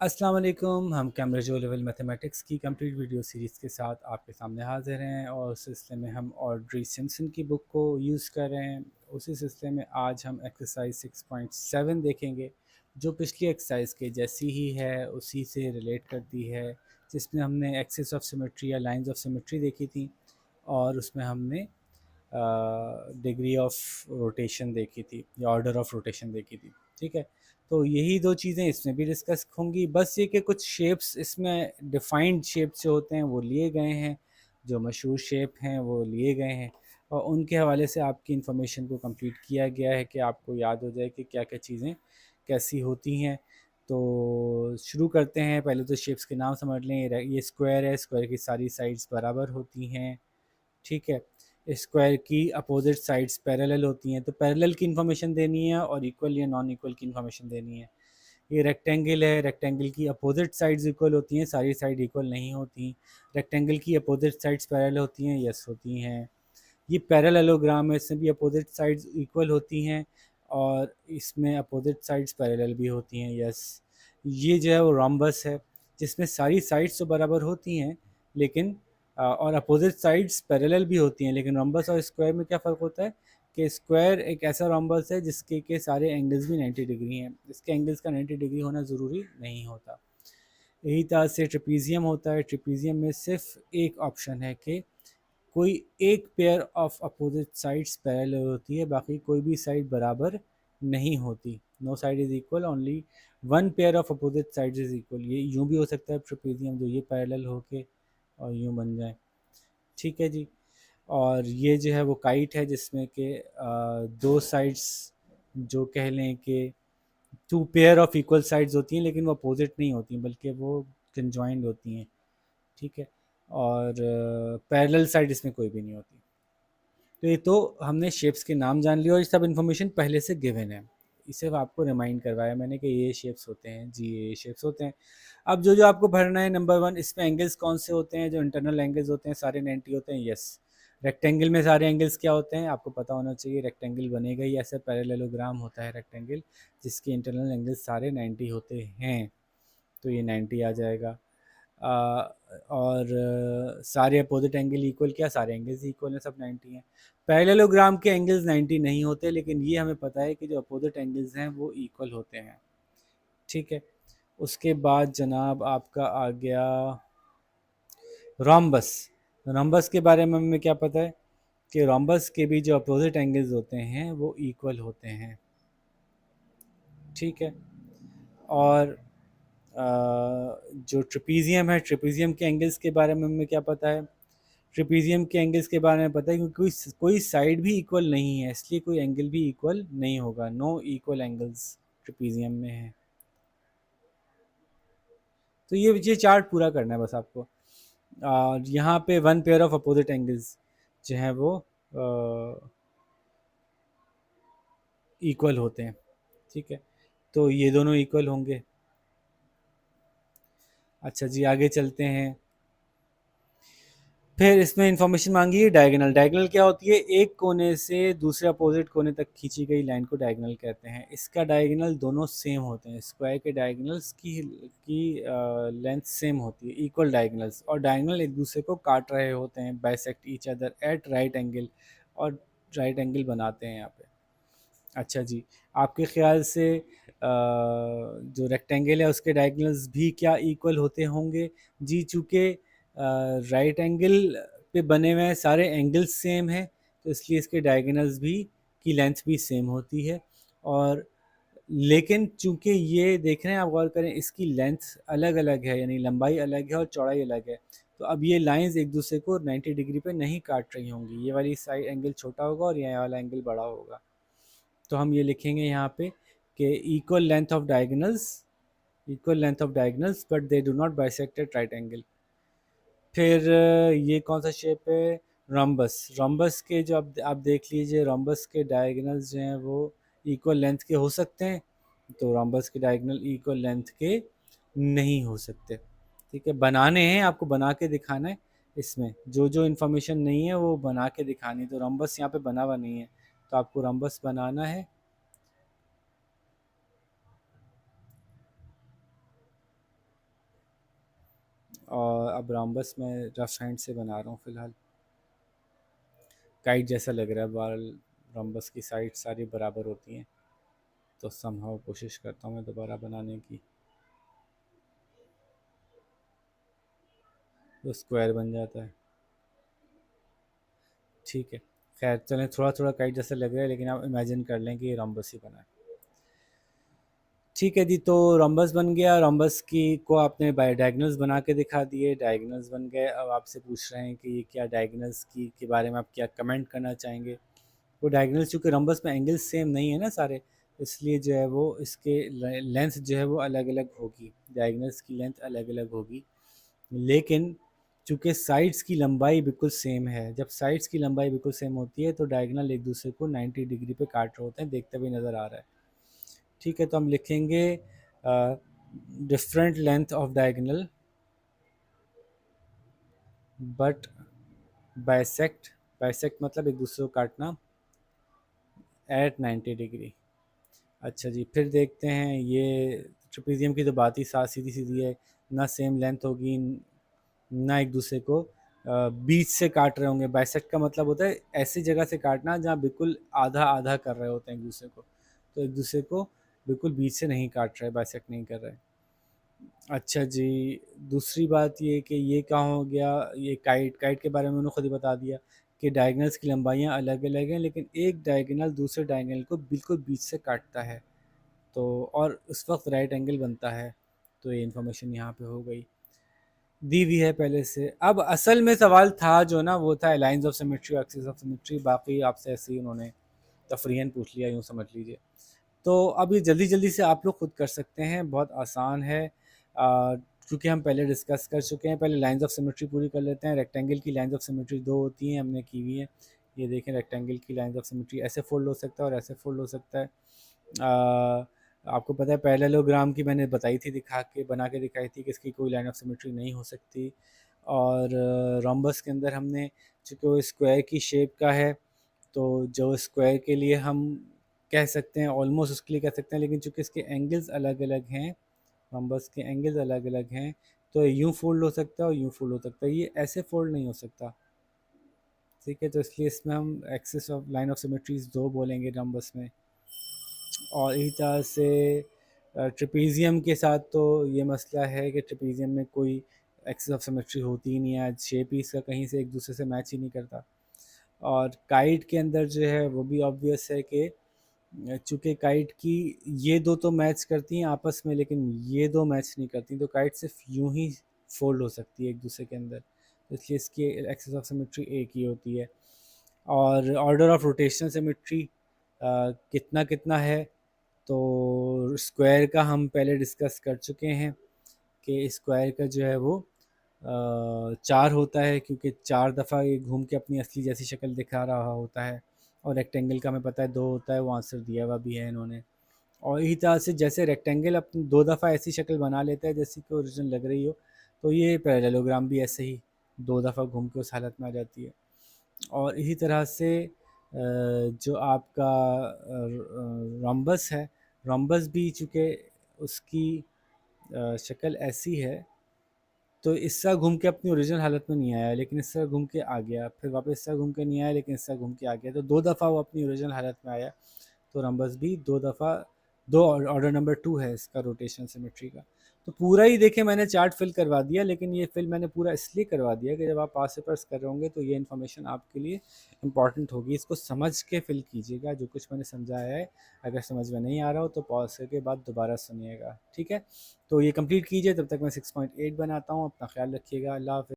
अस्सलाम वालेकुम। हम कैम्ब्रिज ओ लेवल मैथमेटिक्स की कंप्लीट वीडियो सीरीज़ के साथ आपके सामने हाज़िर हैं और उस सिलसिले में हम ऑड्री सिम्पसन की बुक को यूज़ कर रहे हैं। उसी सिलसिले में आज हम एक्सरसाइज 6.7 देखेंगे जो पिछली एक्सरसाइज के जैसी ही है, उसी से रिलेट करती है, जिसमें हमने एक्सिस ऑफ सिमेट्री या लाइंस ऑफ सिमेट्री देखी थी और उसमें हमने डिग्री ऑफ रोटेशन देखी थी या ऑर्डर ऑफ रोटेशन देखी थी। ठीक है, तो यही दो चीज़ें इसमें भी डिस्कस होंगी। बस ये कि कुछ शेप्स इसमें डिफाइंड शेप्स जो होते हैं वो लिए गए हैं, जो मशहूर शेप हैं वो लिए गए हैं और उनके हवाले से आपकी इन्फॉर्मेशन को कंप्लीट किया गया है कि आपको याद हो जाए कि क्या क्या चीज़ें कैसी होती हैं। तो शुरू करते हैं। पहले तो शेप्स के नाम समझ लें। ये स्क्वायर है, स्क्वायर की सारी साइड्स बराबर होती हैं। ठीक है, स्क्वायर की अपोजिट साइड्स पैरेलल होती हैं, तो पैरेलल की इन्फॉर्मेशन देनी है और इक्वल या नॉन इक्वल की इन्फॉर्मेशन देनी है। ये रेक्टेंगल है, रेक्टेंगल की अपोजिट साइड्स इक्वल होती हैं, सारी साइड इक्वल नहीं होती। रेक्टेंगल की अपोजिट साइड्स पैरेलल होती हैं, यस होती हैं। ये पैरेललोग्राम है, इसमें भी अपोजिट साइड्स इक्वल होती हैं और इसमें अपोजिट साइड्स पैरेलल भी होती हैं, यस। ये जो है वो रोम्बस है, जिसमें सारी साइड्स तो बराबर होती हैं लेकिन और अपोजिट साइड्स पैरेलल भी होती हैं, लेकिन रोम्बस और स्क्वायर में क्या फ़र्क होता है कि स्क्वायर एक ऐसा रोम्बस है जिसके के सारे एंगल्स भी 90 डिग्री हैं, इसके एंगल्स का 90 डिग्री होना ज़रूरी नहीं होता। यही तरह से ट्रिपीजियम होता है। ट्रिपीजियम में सिर्फ एक ऑप्शन है कि कोई एक pair of opposite sides parallel होती है, बाकी कोई भी साइड बराबर नहीं होती। No side is equal, only one pair of opposite sides is equal. ये यूं भी हो सकता है ट्रेपेजियम जो ये पैरेलल होके और यूं बन जाए। ठीक है जी। और ये जो है वो काइट है जिसमें कि दो साइड्स जो कह लें कि two pair of equal sides होती हैं, लेकिन वो अपोजिट नहीं होती हैं बल्कि वो कंजॉइंड होती हैं। ठीक है, और पैरेलल साइड इसमें कोई भी नहीं होती। तो ये तो हमने शेप्स के नाम जान लिए और ये सब इन्फॉर्मेशन पहले से गिवन है। इसे आपको रिमाइंड करवाया मैंने कि ये शेप्स होते हैं जी, ये शेप्स होते हैं। अब जो जो आपको भरना है, नंबर वन, इसमें एंगल्स कौन से होते हैं? जो इंटरनल एंगल्स होते हैं सारे 90 होते हैं, यस। रेक्टेंगल में सारे एंगल्स क्या होते हैं आपको पता होना चाहिए। रेक्टेंगल बनेगा ही ऐसे, पैरेललोग्राम होता है रेक्टेंगल जिसके इंटरनल एंगल्स सारे 90 होते हैं, तो ये 90 आ जाएगा। और सारे अपोजिट एंगल इक्वल, क्या सारे एंगल्स इक्वल हैं, सब 90 हैं। पैरेललोग्राम के एंगल्स 90 नहीं होते, लेकिन ये हमें पता है कि जो अपोजिट एंगल्स हैं वो इक्वल होते हैं। ठीक है, उसके बाद जनाब आपका आ गया रोम्बस। रोम्बस के बारे में हमें क्या पता है कि रोम्बस के भी जो अपोजिट एंगल्स होते हैं वो इक्वल होते हैं। ठीक है, और जो ट्रेपीजियम है, ट्रेपीजियम के एंगल्स के बारे में हमें क्या पता है? ट्रेपीजियम के एंगल्स के बारे में पता है क्योंकि कोई साइड भी इक्वल नहीं है, इसलिए कोई एंगल भी इक्वल नहीं होगा। नो इक्वल एंगल्स ट्रेपीजियम में है। तो ये चार्ट पूरा करना है बस आपको। यहाँ पे one pair of opposite angles जो हैं वो इक्वल होते हैं। ठीक है, तो ये दोनों इक्वल होंगे। अच्छा जी, आगे चलते हैं। फिर इसमें इंफॉर्मेशन मांगी है डायगोनल। डायगोनल क्या होती है? एक कोने से दूसरे अपोजिट कोने तक खींची गई लाइन को डायगोनल कहते हैं। इसका डायगोनल दोनों सेम होते हैं। स्क्वायर के डायगोनल्स की लेंथ सेम होती है, इक्वल डायगोनल्स, और डायगोनल एक दूसरे को काट रहे होते हैं, bisect each other at right angle, और राइट एंगल बनाते हैं यहाँ पे। अच्छा जी, आपके ख्याल से जो रेक्टेंगल है उसके डायगोनल्स भी क्या इक्वल होते होंगे? जी, चूँकि राइट एंगल पे बने हुए हैं, सारे एंगल्स सेम हैं, तो इसलिए इसके डायगोनल्स भी की लेंथ भी सेम होती है। और लेकिन चूँकि ये देख रहे हैं, आप गौर करें, इसकी लेंथ अलग अलग है, यानी लंबाई अलग है और चौड़ाई अलग है। तो अब ये लाइंस एक दूसरे को 90 डिग्री पे नहीं काट रही होंगी। ये वाली साइड एंगल छोटा होगा और ये वाला एंगल बड़ा होगा। तो हम ये लिखेंगे यहाँ पे कि equal length of diagonals, equal length of diagonals but they do not bisect at right angle. फिर ये कौन सा शेप है? रोम्बस। रोम्बस के जो आप देख लीजिए, रोम्बस के डायगोनल्स जो हैं वो इक्वल लेंथ के हो सकते हैं, तो रोम्बस के डायगोनल इक्वल लेंथ के नहीं हो सकते। ठीक है, बनाने हैं, आपको बना के दिखाना है। इसमें जो जो इन्फॉर्मेशन नहीं है वो बना के दिखानी है। तो रोम्बस यहाँ पे बना हुआ नहीं है, तो आपको रोम्बस बनाना है। और अब रॉम्बस में रफ हैंड से बना रहा हूँ फ़िलहाल। काइट जैसा लग रहा है, बाल रॉम्बस की साइड सारी बराबर होती हैं, तो समहाउ कोशिश करता हूँ मैं दोबारा बनाने की, तो स्क्वायर बन जाता है। ठीक है, खैर चलें, थोड़ा थोड़ा काइट जैसा लग रहा है, लेकिन आप इमेजिन कर लें कि ये रॉम्बस ही बना है। ठीक है जी, तो रोम्बस बन गया। रोम्बस की को आपने बाय डायगोनल्स बना के दिखा दिए, डायगोनल्स बन गए। अब आपसे पूछ रहे हैं कि ये क्या डायगोनल्स की के बारे में आप क्या कमेंट करना चाहेंगे। वो डायगोनल्स, चूँकि रोम्बस में एंगल्स सेम नहीं है ना सारे, इसलिए जो है वो इसके लेंथ जो है वो अलग अलग होगी, डायगोनल्स की लेंथ अलग अलग होगी। लेकिन चूँकि साइड्स की लंबाई बिल्कुल सेम है, जब साइड्स की लंबाई बिल्कुल सेम होती है तो डायगोनल एक दूसरे को 90 डिग्री पे काट रहे होते हैं, देखते हुए नज़र आ रहा है। ठीक है, तो हम लिखेंगे different length of diagonal but bisect, bisect मतलब एक दूसरे को काटना, एट 90 डिग्री। अच्छा जी, फिर देखते हैं, ये ट्रिपीजियम की तो बात ही साफ सीधी सीधी है, ना सेम लेंथ होगी, ना एक दूसरे को बीच से काट रहे होंगे। बाइसेक्ट का मतलब होता है ऐसी जगह से काटना जहाँ बिल्कुल आधा आधा कर रहे होते हैं एक दूसरे को, तो एक दूसरे को बिल्कुल बीच से नहीं काट रहे, बाइसेक्ट नहीं कर रहे। अच्छा जी, दूसरी बात ये कि ये कहाँ हो गया, ये काइट, काइट के बारे में उन्होंने खुद ही बता दिया कि डायगोनल्स की लंबाइयाँ अलग अलग हैं, लेकिन एक डायगोनल दूसरे डायगोनल को बिल्कुल बीच से काटता है, तो और उस वक्त राइट एंगल बनता है। तो ये इन्फॉर्मेशन यहाँ पे हो गई, दी हुई है पहले से। अब असल में सवाल था जो ना, वो था lines of symmetry, axis of symmetry. बाकी आपसे ऐसे ही उन्होंने तफरीहन पूछ लिया, यूँ समझ लीजिए। तो अब ये जल्दी जल्दी से आप लोग खुद कर सकते हैं, बहुत आसान है। क्योंकि हम पहले डिस्कस कर चुके हैं, पहले लाइंस ऑफ सिमेट्री पूरी कर लेते हैं। रेक्टेंगल की लाइंस ऑफ सिमेट्री दो होती हैं, हमने की हुई है। ये देखें, रेक्टेंगल की लाइंस ऑफ सिमेट्री ऐसे फोल्ड हो सकता है और ऐसे फोल्ड हो सकता है। आपको पता है पैरेललोग्राम की मैंने बताई थी, दिखा के बना के दिखाई थी कि इसकी कोई लाइन ऑफ सिमेट्री नहीं हो सकती। और रोम्बस के अंदर हमने, चूँकि वो स्क्वायर की शेप का है, तो जो स्क्वायर के लिए हम कह सकते हैं, ऑलमोस्ट उसके लिए कह सकते हैं, लेकिन चूँकि इसके एंगल्स अलग अलग हैं, रोम्बस के एंगल्स अलग अलग हैं, तो यूँ फोल्ड हो सकता है और यूँ फोल्ड हो सकता है, ये ऐसे फोल्ड नहीं हो सकता। ठीक है, तो इसलिए इसमें हम axis of line of symmetries दो बोलेंगे रोम्बस में। और इसी तरह से ट्रेपीजियम के साथ तो ये मसला है कि ट्रेपीजियम में कोई एक्सिस ऑफ सिमेट्री होती ही नहीं है, शेप ही इसका कहीं से एक दूसरे से मैच ही नहीं करता। और काइट के अंदर जो है वो भी ऑब्वियस है कि चूँकि काइट की ये दो तो मैच करती हैं आपस में, लेकिन ये दो मैच नहीं करती, तो काइट सिर्फ यूं ही फोल्ड हो सकती है एक दूसरे के अंदर, तो इसलिए इसकी एक्सिस ऑफ सिमेट्री एक ही होती है। और ऑर्डर ऑफ रोटेशन सिमेट्री कितना कितना है, तो स्क्वायर का हम पहले डिस्कस कर चुके हैं कि स्क्वायर का जो है वो 4 होता है, क्योंकि 4 दफ़ा ये घूम के अपनी असली जैसी शक्ल दिखा रहा होता है। और रेक्टेंगल का हमें पता है 2 होता है, वो आंसर दिया हुआ भी है इन्होंने। और इसी तरह से जैसे रेक्टेंगल अपनी 2 दफ़ा ऐसी शक्ल बना लेता है जैसी कि ओरिजिनल लग रही हो, तो ये पैरेललोग्राम भी ऐसे ही 2 दफ़ा घूम के उस हालत में आ जाती है। और इसी तरह से जो आपका रोम्बस है, रोम्बस भी चूँकि उसकी शक्ल ऐसी है, तो इससा घूम के अपनी ओरिजिनल हालत में नहीं आया, लेकिन इससा घूम के आ गया, फिर वापस इससा घूम के नहीं आया, लेकिन इससा घूम के आ गया, तो 2 दफ़ा वो अपनी ओरिजिनल हालत में आया। तो रम्बस भी 2 दफ़ा, 2 ऑर्डर नंबर 2 है इसका रोटेशन सिमेट्री का। तो पूरा ही देखिए मैंने चार्ट फिल करवा दिया, लेकिन ये फिल मैंने पूरा इसलिए करवा दिया कि जब आप पास पेपर्स कर रहे होंगे तो ये इन्फॉर्मेशन आपके लिए इंपॉर्टेंट होगी। इसको समझ के फिल कीजिएगा, जो कुछ मैंने समझाया है। अगर समझ में नहीं आ रहा हो तो पॉज करके बाद दोबारा सुनिएगा, ठीक है। तो ये कंप्लीट कीजिए, तब तक मैं 6.8 बनाता हूँ। अपना ख्याल रखिएगा, अल्लाह हाफ़िज़।